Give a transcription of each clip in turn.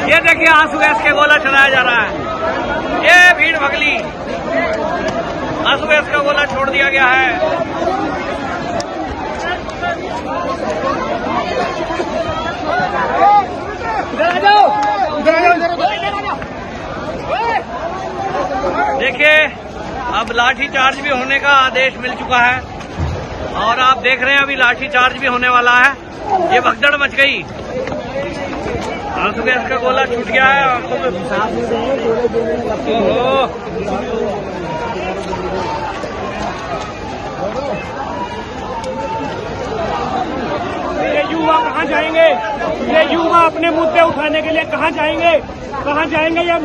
ये देखिए आंसू गैस के गोला चलाया जा रहा है। ये भीड़ भगली, आंसू गैस का गोला छोड़ दिया गया है। देखिए अब लाठी चार्ज भी होने का आदेश मिल चुका है और आप देख रहे हैं अभी लाठी चार्ज भी होने वाला है। ये भगदड़ मच गई, आंसू गैस का गोला छूट गया है। ओहो, ये युवा कहाँ जाएंगे? ये युवा अपने मुद्दे उठाने के लिए कहाँ जाएंगे? कहाँ जाएंगे ये?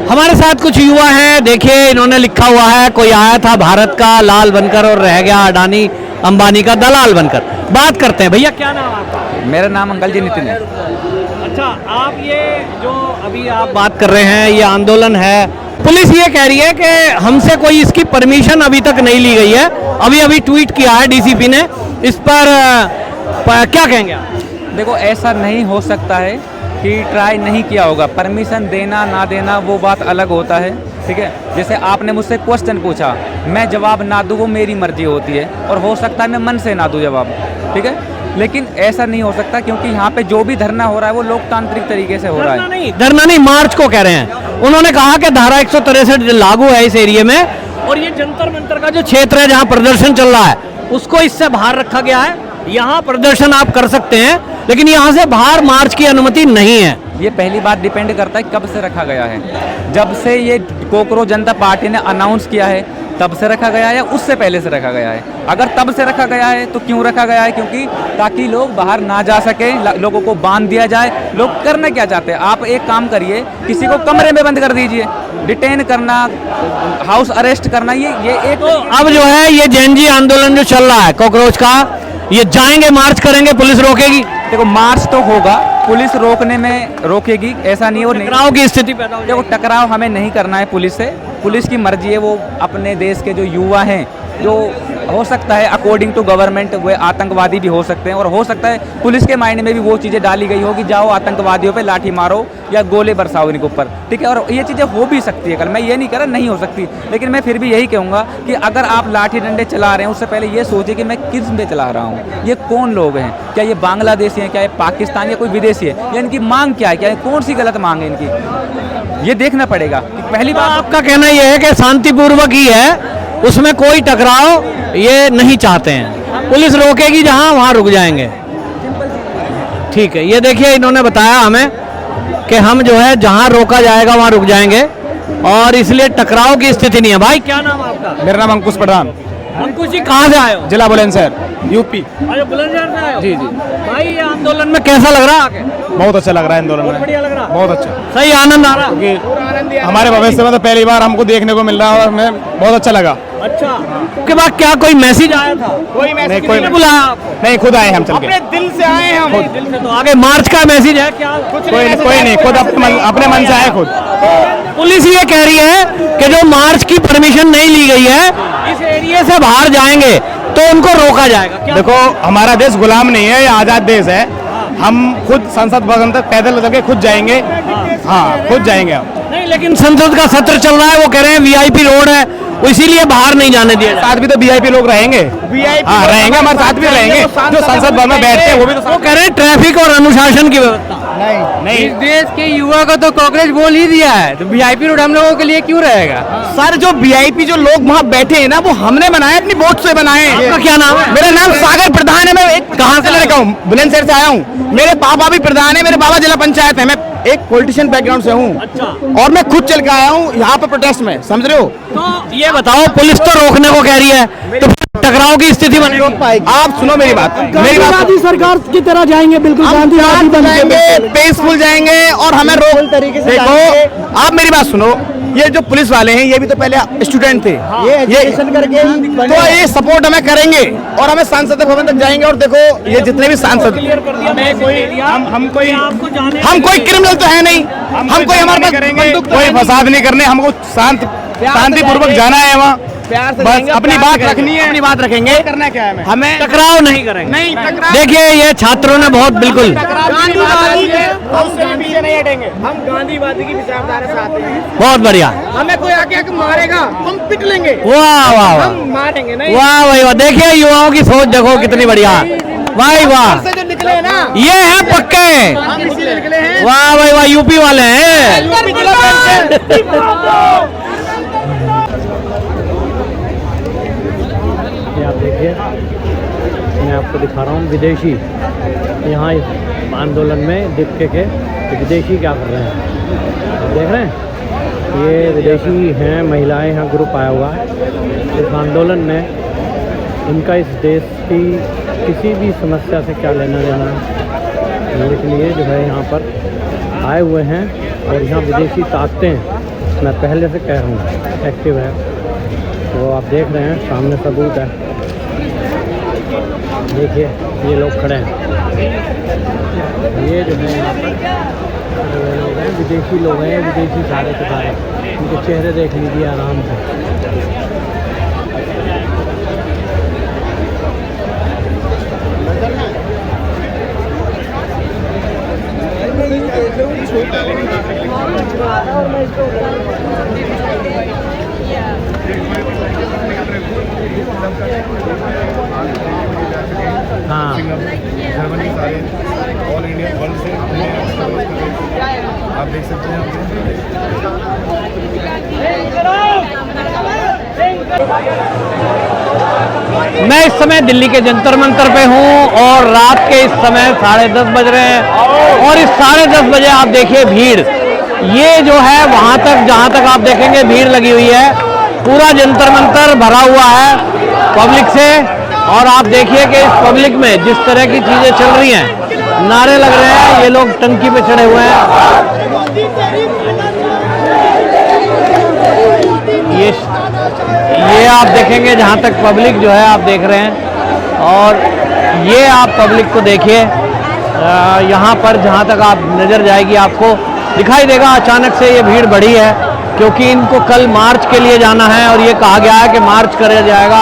हमारे साथ कुछ युवा हैं। देखिए इन्होंने लिखा हुआ है, कोई आया था भारत का लाल बनकर और रह गया अडानी अंबानी का दलाल बनकर। बात करते हैं। भैया क्या नाम है आपका? मेरा नाम अंकल जी नितिन है। अच्छा, आप ये जो अभी आप बात कर रहे हैं ये आंदोलन है, पुलिस ये कह रही है कि हमसे कोई इसकी परमिशन अभी तक नहीं ली गई है। अभी ट्वीट किया है डीसीपी ने, इस पर क्या कहेंगे आप? देखो ऐसा नहीं हो सकता है कि ट्राई नहीं किया होगा। परमिशन देना ना देना वो बात अलग होता है, ठीक है। जैसे आपने मुझसे क्वेश्चन पूछा, मैं जवाब ना दूँ वो मेरी मर्जी होती है और हो सकता है मैं मन से ना दूँ जवाब, ठीक है। लेकिन ऐसा नहीं हो सकता क्योंकि यहाँ पे जो भी धरना हो रहा है वो लोकतांत्रिक तरीके से हो रहा है। धरना नहीं, मार्च को कह रहे हैं। उन्होंने कहा कि धारा 163 लागू है इस एरिया में और ये जंतर मंतर का जो क्षेत्र है जहाँ प्रदर्शन चल रहा है उसको इससे बाहर रखा गया है। यहाँ प्रदर्शन आप कर सकते हैं लेकिन यहाँ से बाहर मार्च की अनुमति नहीं है। ये पहली बात डिपेंड करता है कब से रखा गया है। जब से ये कोकरोच जनता पार्टी ने अनाउंस किया है तब से रखा गया है या उससे पहले से रखा गया है? अगर तब से रखा गया है तो क्यों रखा गया है? क्योंकि ताकि लोग बाहर ना जा सके, लोगों को बांध दिया जाए। लोग करना क्या चाहते हैं? आप एक काम करिए, किसी को कमरे में बंद कर दीजिए। डिटेन करना, हाउस अरेस्ट करना, ये एक तो अब जो है ये जेएनजी आंदोलन जो चल रहा है कॉकरोच का, ये जाएंगे, मार्च करेंगे, पुलिस रोकेगी? देखो मार्च तो होगा, पुलिस रोकने में रोकेगी, ऐसा नहीं। और टकराव की स्थिति पैदा हो जाएगी। देखो टकराव हमें नहीं करना है पुलिस से, पुलिस की मर्जी है। वो अपने देश के जो युवा हैं, जो हो सकता है अकॉर्डिंग टू गवर्नमेंट वे आतंकवादी भी हो सकते हैं और हो सकता है पुलिस के माइंड में भी वो चीज़ें डाली गई हो कि जाओ आतंकवादियों पे लाठी मारो या गोले बरसाओ इनके ऊपर, ठीक है। और ये चीज़ें हो भी सकती है, कल मैं ये नहीं कह रहा नहीं हो सकती, लेकिन मैं फिर भी यही कहूँगा कि अगर आप लाठी डंडे चला रहे हैं उससे पहले ये सोचिए कि मैं किस में चला रहा हूँ, ये कौन लोग हैं, क्या ये बांग्लादेशी हैं, क्या ये पाकिस्तान या कोई विदेशी है, या इनकी मांग क्या है, क्या कौन सी गलत मांग है इनकी, ये देखना पड़ेगा। पहली बात आपका कहना यह है कि शांतिपूर्वक ही है, उसमें कोई टकराव ये नहीं चाहते हैं, पुलिस रोकेगी जहां वहां रुक जाएंगे। ठीक है, ये देखिए इन्होंने बताया हमें कि हम जो है जहां रोका जाएगा वहां रुक जाएंगे और इसलिए टकराव की स्थिति नहीं है। भाई क्या नाम है आपका? मेरा नाम अंकुश प्रधान। अंकुश जी कहाँ से आए हो? जिला बुलंदशहर, यूपी। अरे बुलंदशहर से आए हो? जी जी। भाई ये आंदोलन में कैसा लग रहा है आके? बहुत अच्छा लग रहा है आंदोलन में, बढ़िया लग रहा है, बहुत अच्छा। सही आनंद आ रहा है? क्योंकि हमारे भविष्य में तो पहली बार हमको देखने को मिल रहा है और हमें बहुत अच्छा लगा। अच्छा, उसके बाद क्या कोई मैसेज आया था? कोई मैसेज किसी ने बुलाया आपको? नहीं, खुद आए हम चल के। अपने दिल से आए हैं हम। दिल से तो आगे मार्च का मैसेज है क्या? कोई नहीं, खुद अपने मन से आए खुद। पुलिस ये कह रही है कि जो मार्च की परमिशन नहीं ली गई है, इस एरिया से बाहर जाएंगे तो उनको रोका जाएगा। क्या? देखो हमारा देश गुलाम नहीं है, ये आजाद देश है। हम खुद संसद भवन तक पैदल चल के खुद जाएंगे। हाँ, खुद जाएंगे हम। नहीं, लेकिन संसद का सत्र चल रहा है, वो कह रहे हैं वीआईपी रोड है, इसीलिए बाहर नहीं जाने दिया। साथ भी तो वीआईपी लोग रहेंगे, हाँ रहेंगे, हमारे साथ भी रहेंगे। जो संसद भवन में बैठते हैं वो भी तो कह रहे हैं ट्रैफिक और अनुशासन की व्यवस्था। नहीं, इस देश के युवा को तो कांग्रेस बोल ही दिया है, तो वीआईपी रोड हम लोगों के लिए क्यों रहेगा? सर जो वीआईपी जो लोग वहाँ बैठे हैं ना, वो हमने बनाए, अपनी वोट से बनाए। आपका क्या नाम है? मेरा नाम सागर प्रधान है। मैं एक कहाँ से लड़का हूँ, बुलंदशहर से आया हूँ। मेरे पापा भी प्रधान है, मेरे बाबा जिला पंचायत है। मैं एक पॉलिटिशियन बैकग्राउंड से हूँ। अच्छा। और मैं खुद चल के आया हूँ यहाँ पे प्रोटेस्ट में, समझ रहे हो? तो ये बताओ, पुलिस तो रोकने को कह रही है, तो टकराव की स्थिति बनेगी। आप सुनो मेरी बात, गांधीवादी सरकार की तरह जाएंगे, बिल्कुल गांधीवादी बन जाएंगे, पीसफुल जाएंगे और हमें रोक तरीके से देखो। आप मेरी बात सुनो, ये जो पुलिस वाले हैं ये भी तो पहले स्टूडेंट थे, ये एजुकेशन करके तो ये सपोर्ट हमें करेंगे और हमें सांसद भवन तक जाएंगे। और देखो ये जितने भी सांसद, हम कोई क्रिमिनल तो है नहीं, हम कोई हमारे पास कोई फसाद नहीं करने, हमको शांतिपूर्वक जाना है वहाँ, बस अपनी बात रखनी है, अपनी बात रखेंगे, करना क्या है हमें टकराव नहीं करेंगे। नहीं टकराव। देखिए ये छात्रों ने बहुत बिल्कुल पीछे नहीं हटेंगे, हम गांधीवादी की विचारधारा से आते हैं। बहुत बढ़िया, हमें कोई आके मारेगा हम पिट लेंगे, वाह वाह वाह, हम मारेंगे नहीं। वाह भाई वाह। देखिए युवाओं की सोच देखो कितनी बढ़िया, वाह वाह, से जो निकले हैं ना ये है पक्के, हम इसलिए निकले हैं। वाह भाई वाह, यूपी वाले हैं। यूपी जिला पेंशन। ये आप देखिए, मैं आपको दिखा रहा हूँ विदेशी यहाँ इस आंदोलन में दिखे के विदेशी क्या कर रहे हैं, आप देख रहे हैं। ये विदेशी हैं, महिलाएं, यहाँ ग्रुप आया हुआ है इस आंदोलन में। इनका इस देश की किसी भी समस्या से क्या लेना देना है, इसलिए जो है यहाँ पर आए हुए हैं। और यहाँ विदेशी ताकतें, मैं पहले से कह रहा हूँ, एक्टिव है। तो आप देख रहे हैं सामने सबूत है, देखिए ये लोग खड़े हैं, ये जो है यहाँ पर लोग हैं, विदेशी लोग हैं, विदेशी सारे के सारे, उनके चेहरे देख लीजिए आराम से। हाँ जर्मनी सारे ऑल इंडिया वर्ल्ड से आप देख सकते हैं। मैं इस समय दिल्ली के जंतर मंतर पे हूँ और रात के इस समय 10:30 बज रहे हैं और इस 10:30 बजे आप देखिए भीड़, ये जो है वहाँ तक जहाँ तक आप देखेंगे भीड़ लगी हुई है, पूरा जंतर मंतर भरा हुआ है पब्लिक से। और आप देखिए कि इस पब्लिक में जिस तरह की चीज़ें चल रही हैं, नारे लग रहे हैं, ये लोग टंकी पे चढ़े हुए हैं। ये आप देखेंगे जहाँ तक पब्लिक जो है आप देख रहे हैं, और ये आप पब्लिक को देखिए, यहाँ पर जहाँ तक आप नज़र जाएगी आपको दिखाई देगा अचानक से ये भीड़ बढ़ी है, क्योंकि इनको कल मार्च के लिए जाना है और ये कहा गया है कि मार्च किया जाएगा।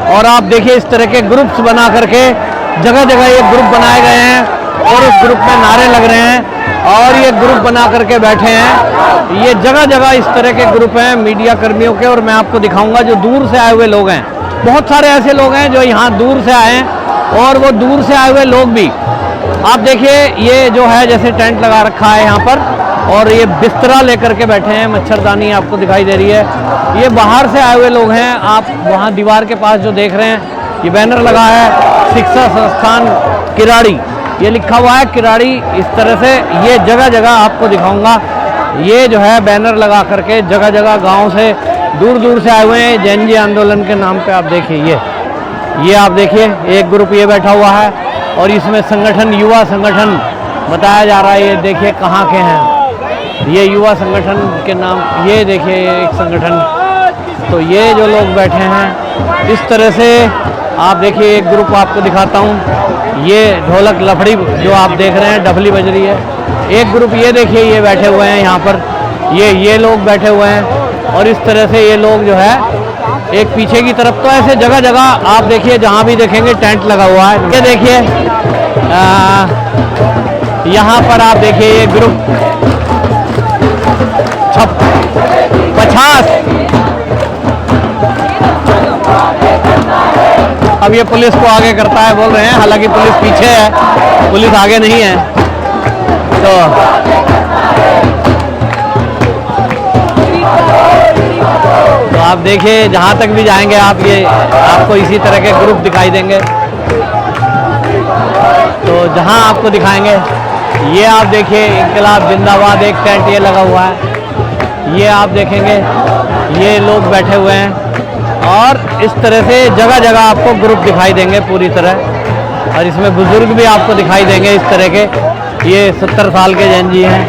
और आप देखिए इस तरह के ग्रुप्स बना करके जगह जगह ये ग्रुप बनाए गए हैं और उस ग्रुप में नारे लग रहे हैं और ये ग्रुप बना करके बैठे हैं। ये जगह जगह इस तरह के ग्रुप हैं मीडिया कर्मियों के, और मैं आपको दिखाऊंगा जो दूर से आए हुए लोग हैं। बहुत सारे ऐसे लोग हैं जो यहाँ दूर से आए हैं, और वो दूर से आए हुए लोग भी आप देखिए, ये जो है जैसे टेंट लगा रखा है यहाँ पर, और ये बिस्तरा लेकर के बैठे हैं, मच्छरदानी आपको दिखाई दे रही है। ये बाहर से आए हुए लोग हैं। आप वहाँ दीवार के पास जो देख रहे हैं ये बैनर लगा है, शिक्षा संस्थान किराड़ी, ये लिखा हुआ है किराड़ी। इस तरह से ये जगह जगह आपको दिखाऊंगा, ये जो है बैनर लगा करके जगह जगह गाँव से दूर दूर से आए हुए हैं जैन जी आंदोलन के नाम पे। आप देखिए ये आप देखिए एक ग्रुप ये बैठा हुआ है, और इसमें संगठन युवा संगठन बताया जा रहा है। ये देखिए कहाँ के हैं, ये युवा संगठन के नाम, ये देखिए एक संगठन। तो ये जो लोग बैठे हैं इस तरह से आप देखिए, एक ग्रुप आपको दिखाता हूँ, ये ढोलक लफड़ी जो आप देख रहे हैं डफली बज रही है। एक ग्रुप ये देखिए ये बैठे हुए हैं यहाँ पर, ये लोग बैठे हुए हैं, और इस तरह से ये लोग जो है एक पीछे की तरफ, तो ऐसे जगह जगह आप देखिए जहाँ भी देखेंगे टेंट लगा हुआ है। ये देखिए यहाँ पर आप देखिए ये ग्रुप 50। अब ये पुलिस को आगे करता है बोल रहे हैं, हालांकि पुलिस पीछे है, पुलिस आगे नहीं है। तो आप देखिए जहाँ तक भी जाएंगे आप, ये आपको इसी तरह के ग्रुप दिखाई देंगे। तो जहाँ आपको दिखाएंगे, ये आप देखिए इंकलाब जिंदाबाद एक टेंट ये लगा हुआ है, ये आप देखेंगे ये लोग बैठे हुए हैं। और इस तरह से जगह जगह आपको ग्रुप दिखाई देंगे पूरी तरह, और इसमें बुजुर्ग भी आपको दिखाई देंगे इस तरह के। ये 70 साल के जैन जी हैं।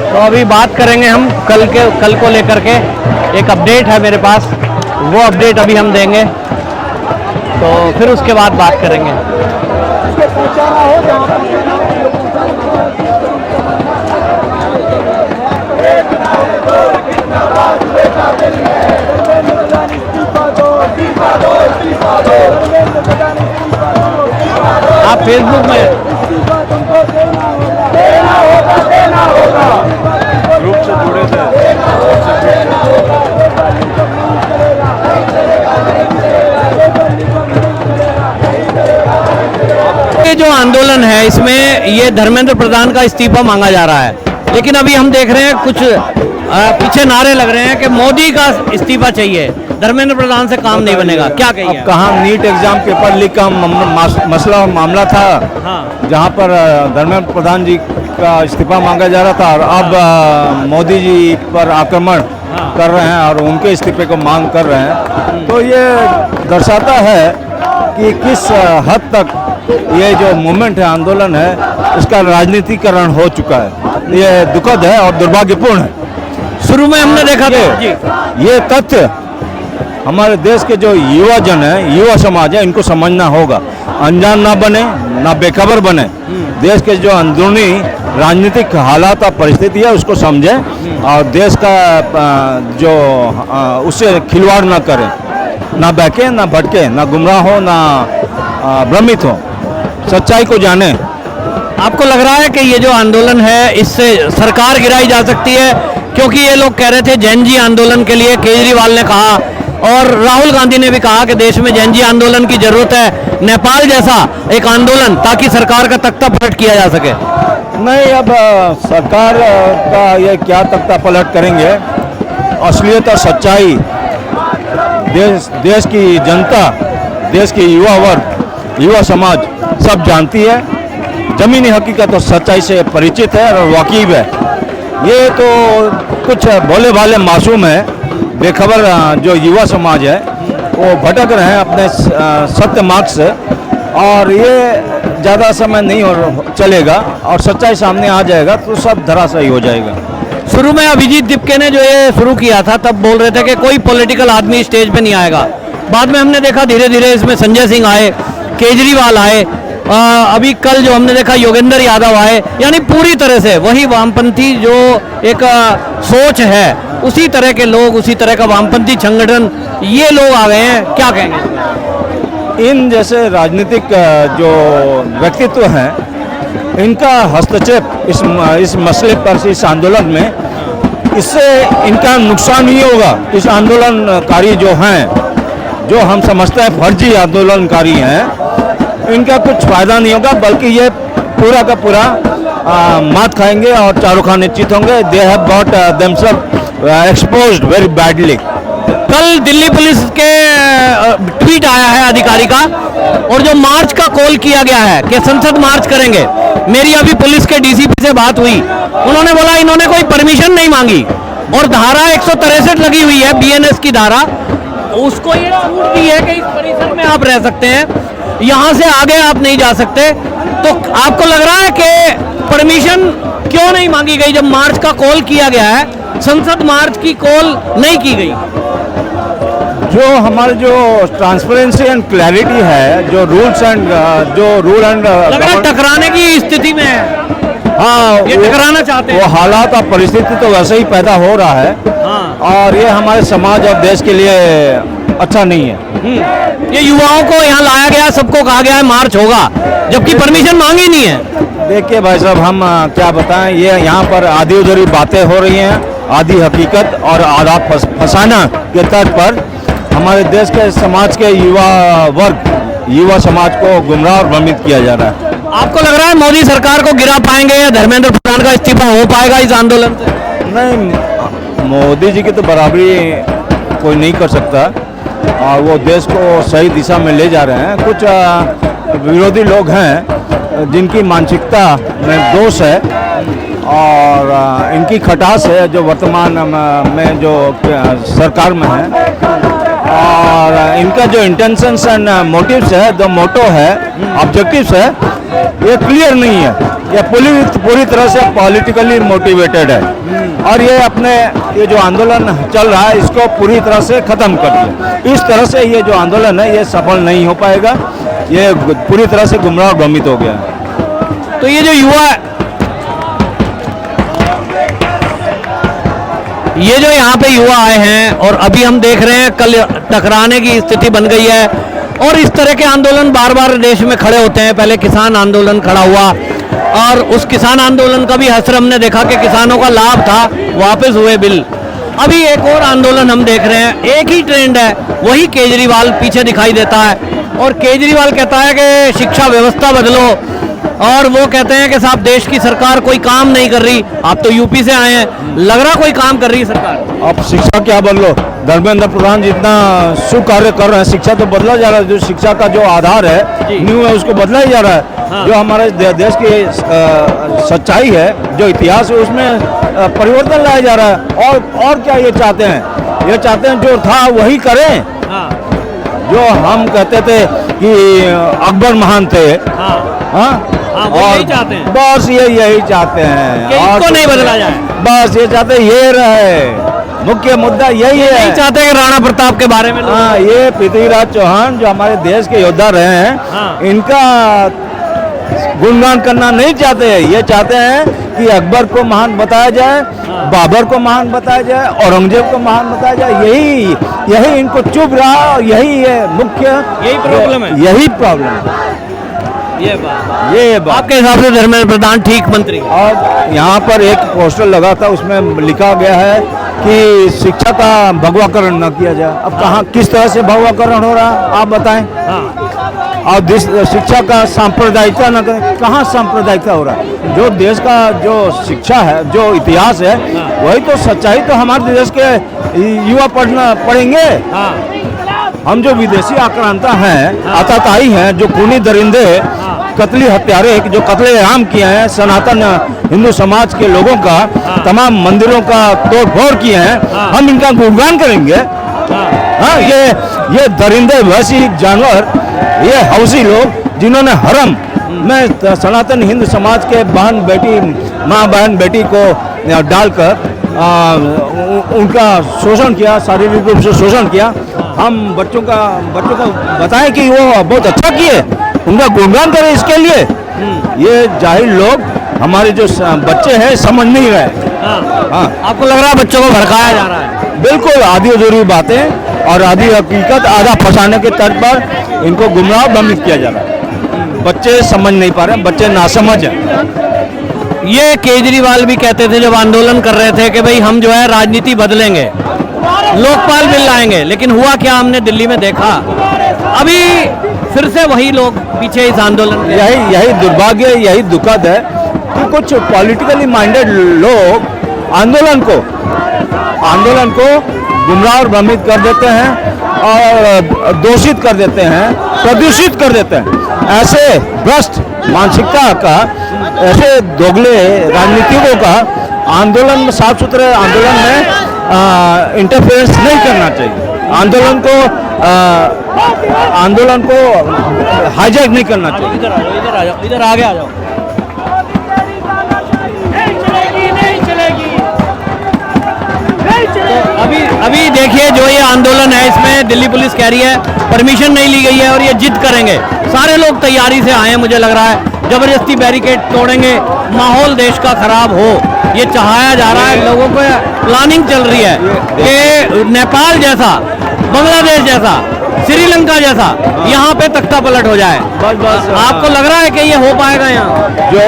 तो अभी बात करेंगे हम कल को लेकर के। एक अपडेट है मेरे पास, वो अपडेट अभी हम देंगे, तो फिर उसके बाद बात करेंगे। आप फेसबुक में ग्रुप से जुड़े थे। ये जो आंदोलन है इसमें ये धर्मेंद्र प्रधान का इस्तीफा मांगा जा रहा है, लेकिन अभी हम देख रहे हैं कुछ पीछे नारे लग रहे हैं कि मोदी का इस्तीफा चाहिए, धर्मेंद्र प्रधान से काम नहीं बनेगा। क्या कहिए? अब कहाँ नीट एग्जाम पेपर लीक का मसला मामला था, हाँ। जहाँ पर धर्मेंद्र प्रधान जी का इस्तीफा मांगा जा रहा था, और अब मोदी जी पर आक्रमण कर रहे हैं और उनके इस्तीफे को मांग कर रहे हैं। तो ये दर्शाता है कि किस हद तक ये जो मूवमेंट है, आंदोलन है, इसका राजनीतिकरण हो चुका है। ये दुखद है और दुर्भाग्यपूर्ण है। शुरू में हमने देखा था जी, ये तथ्य हमारे देश के जो युवा जन है, युवा समाज है, इनको समझना होगा। अनजान ना बने, ना बेखबर बने। देश के जो अंदरूनी राजनीतिक हालात और परिस्थिति है उसको समझें, और देश का जो उससे खिलवाड़ ना करें, ना बहके, ना भटके, ना गुमराह हो, ना भ्रमित हो, सच्चाई को जाने। आपको लग रहा है कि ये जो आंदोलन है इससे सरकार गिराई जा सकती है? क्योंकि ये लोग कह रहे थे जैन जी आंदोलन के लिए, केजरीवाल ने कहा और राहुल गांधी ने भी कहा कि देश में जैन जी आंदोलन की जरूरत है, नेपाल जैसा एक आंदोलन, ताकि सरकार का तख्ता पलट किया जा सके। नहीं, अब सरकार का ये क्या तख्ता पलट करेंगे? असलियत और सच्चाई देश की जनता, देश की युवा वर्ग, युवा समाज सब जानती है। जमीनी हकीकत और सच्चाई से परिचित है और वाकिफ है। ये तो कुछ भोले भाले मासूम है, बेखबर जो युवा समाज है वो भटक रहे हैं अपने सत्य मार्ग से, और ये ज़्यादा समय नहीं और चलेगा और सच्चाई सामने आ जाएगा तो सब धराशायी हो जाएगा। शुरू में अभिजीत दीपके ने जो ये शुरू किया था तब बोल रहे थे कि कोई पॉलिटिकल आदमी स्टेज पे नहीं आएगा। बाद में हमने देखा धीरे धीरे इसमें संजय सिंह आए, केजरीवाल आए, अभी कल जो हमने देखा योगेंद्र यादव आए। यानी पूरी तरह से वही वामपंथी जो एक सोच है, उसी तरह के लोग, उसी तरह का वामपंथी संगठन, ये लोग आ गए हैं। क्या कहेंगे? इन जैसे राजनीतिक जो व्यक्तित्व हैं, इनका हस्तक्षेप इस मसले पर, इस आंदोलन में, इससे इनका नुकसान ही होगा। इस आंदोलनकारी जो हैं, जो हम समझते हैं फर्जी आंदोलनकारी हैं, इनका कुछ फायदा नहीं होगा, बल्कि ये पूरा का पूरा मात खाएंगे और चारों खाने चित होंगे। They have got themselves exposed very badly. कल दिल्ली पुलिस के ट्वीट आया है अधिकारी का, और जो मार्च का कॉल किया गया है कि संसद मार्च करेंगे। मेरी अभी पुलिस के डीसीपी से बात हुई, उन्होंने बोला इन्होंने कोई परमिशन नहीं मांगी, और धारा 163 लगी हुई है, बीएनएस की धारा, उसको ये छूट दी है कि इस परिसर में आप रह सकते हैं, यहाँ से आगे आप नहीं जा सकते। तो आपको लग रहा है कि परमिशन क्यों नहीं मांगी गई जब मार्च का कॉल किया गया है, संसद मार्च की कॉल नहीं की गई? जो हमारे जो ट्रांसपेरेंसी एंड क्लैरिटी है, जो रूल्स एंड रूल एंड टकराने की स्थिति में है। हाँ, ये टकराना चाहते हैं। वो हालात और परिस्थिति तो वैसे ही पैदा हो रहा है। हाँ। और ये हमारे समाज और देश के लिए अच्छा नहीं है। ये युवाओं को यहाँ लाया गया, सबको कहा गया है मार्च होगा, जबकि परमिशन मांगी नहीं है। देखिए भाई साहब, हम क्या बताएं, ये यहाँ पर आधी उधरी बातें हो रही हैं, आधी हकीकत और आधा फसाना के तर्ज पर हमारे देश के समाज के युवा वर्ग, युवा समाज को गुमराह और भ्रमित किया जा रहा है। आपको लग रहा है मोदी सरकार को गिरा पाएंगे या धर्मेंद्र प्रधान का इस्तीफा हो पाएगा इस आंदोलन से? नहीं, मोदी जी की तो बराबरी कोई नहीं कर सकता। और वो देश को सही दिशा में ले जा रहे हैं। कुछ विरोधी लोग हैं जिनकी मानसिकता में दोष है और इनकी खटास है जो वर्तमान में जो सरकार में है, और इनका जो इंटेंशंस एंड मोटिव्स है, जो मोटो है, ऑब्जेक्टिव्स है, ये क्लियर नहीं है। ये पूरी तरह से पॉलिटिकली मोटिवेटेड है और ये अपने ये जो आंदोलन चल रहा है इसको पूरी तरह से ख़त्म कर दिया। इस तरह से ये जो आंदोलन है ये सफल नहीं हो पाएगा, ये पूरी तरह से गुमराह और भ्रमित हो गया है। तो ये जो युवा, ये जो यहाँ पे युवा आए हैं और अभी हम देख रहे हैं कल टकराने की स्थिति बन गई है और इस तरह के आंदोलन बार बार देश में खड़े होते हैं। पहले किसान आंदोलन खड़ा हुआ और उस किसान आंदोलन का भी असर हमने देखा कि किसानों का लाभ था, वापस हुए बिल। अभी एक और आंदोलन हम देख रहे हैं, एक ही ट्रेंड है, वही केजरीवाल पीछे दिखाई देता है और केजरीवाल कहता है कि शिक्षा व्यवस्था बदलो और वो कहते हैं कि साहब देश की सरकार कोई काम नहीं कर रही। आप तो यूपी से आए हैं, लग रहा कोई काम कर रही है सरकार। अब शिक्षा क्या बदलो, धर्मेंद्र प्रधान जितना सुकार्य कर रहे हैं, शिक्षा तो बदला जा रहा है। जो शिक्षा का जो आधार है, न्यू है, उसको बदला ही जा रहा है। हाँ। जो हमारे देश की सच्चाई है, जो इतिहास है, उसमें परिवर्तन लाया जा रहा है। और क्या ये चाहते हैं? ये चाहते हैं जो था वही करें। हाँ। जो हम कहते थे कि अकबर महान थे, हाँ। हाँ, वो यही चाहते हैं, बस यही चाहते हैं कि और इनको नहीं बदला जाए। बस ये चाहते ये रहे, मुख्य मुद्दा यही है। नहीं चाहते कि राणा प्रताप के बारे में हाँ, ये पृथ्वीराज चौहान जो हमारे देश के योद्धा रहे हैं, हाँ। इनका गुणगान करना नहीं चाहते हैं। ये चाहते हैं कि अकबर को महान बताया जाए, बाबर को महान बताया जाए, औरंगजेब को महान बताया जाए। यही इनको चुभ रहा और यही है मुख्य, यही प्रॉब्लम है। यही प्रॉब्लम है। ये बात आपके हिसाब से धर्मेंद्र प्रधान ठीक मंत्री? और यहाँ पर एक पोस्टर लगा था, उसमें लिखा गया है कि शिक्षा का भगवाकरण न किया जाए। अब कहाँ किस तरह से भगवाकरण हो रहा है आप बताएं? और शिक्षा का सांप्रदायिकता न करें, कहाँ सांप्रदायिकता हो रहा है? जो देश का जो शिक्षा है, जो इतिहास है, वही तो सच्चाई तो हमारे देश के युवा पढ़ेंगे। हम जो विदेशी आक्रांता हैं, आतताई हैं, जो खूनी दरिंदे, कत्ली हत्यारे, जो कत्ले आम किए हैं, सनातन हिंदू समाज के लोगों का, तमाम मंदिरों का तोड़ फोड़ किए हैं, हम इनका गुणगान करेंगे? हाँ, ये दरिंदे, वैसी जानवर, ये हौसी लोग जिन्होंने हरम में सनातन हिंदू समाज के माँ बहन बेटी को डालकर उनका शोषण किया, शारीरिक रूप से शोषण किया। हम बच्चों को बताएं कि वो बहुत अच्छा किए, उनका गुणगान करें इसके लिए। ये जाहिल लोग हमारे जो बच्चे हैं समझ नहीं रहे। हाँ। आपको लग रहा है बच्चों को भड़काया जा रहा है? बिल्कुल, आधी अधूरी बातें और आधी हकीकत, आधा फंसाने के तर्ज पर इनको गुमराह भ्रमित किया जा रहा है। बच्चे समझ नहीं पा रहे, बच्चे नासमझ हैं। ये केजरीवाल भी कहते थे जब आंदोलन कर रहे थे कि भाई हम जो है राजनीति बदलेंगे, लोकपाल बिल लाएंगे, लेकिन हुआ क्या हमने दिल्ली में देखा। अभी फिर से वही लोग पीछे इस आंदोलन। यही दुर्भाग्य, यही दुखद है कि कुछ पॉलिटिकली माइंडेड लोग आंदोलन को गुमराह और भ्रमित कर देते हैं और दोषित कर देते हैं, प्रदूषित कर देते हैं। ऐसे भ्रष्ट मानसिकता का, ऐसे दोगले राजनीतिकों का आंदोलन में, साफ सुथरे आंदोलन में इंटरफेरेंस नहीं करना चाहिए। आंदोलन को हाईजैक नहीं करना चाहिए। इधर आगे आ जाओ। अभी देखिए जो ये आंदोलन है, इसमें दिल्ली पुलिस कह रही है परमिशन नहीं ली गई है और ये जिद करेंगे। सारे लोग तैयारी से आए हैं, मुझे लग रहा है जबरदस्ती बैरिकेड तोड़ेंगे, माहौल देश का खराब हो, ये चाहाया जा रहा है। लोगों को प्लानिंग चल रही है कि नेपाल जैसा, बांग्लादेश जैसा, श्रीलंका जैसा यहाँ पे तख्ता पलट हो जाए। बस आपको लग रहा है कि ये हो पाएगा? यहाँ जो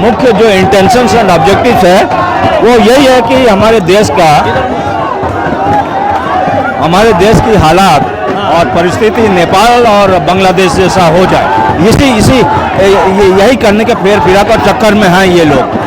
मुख्य जो इंटेंशंस एंड ऑब्जेक्टिव्स है वो यही है कि हमारे देश की हालात और परिस्थिति नेपाल और बांग्लादेश जैसा हो जाए। यही करने के फेर फिरा कर चक्कर में हैं ये लोग।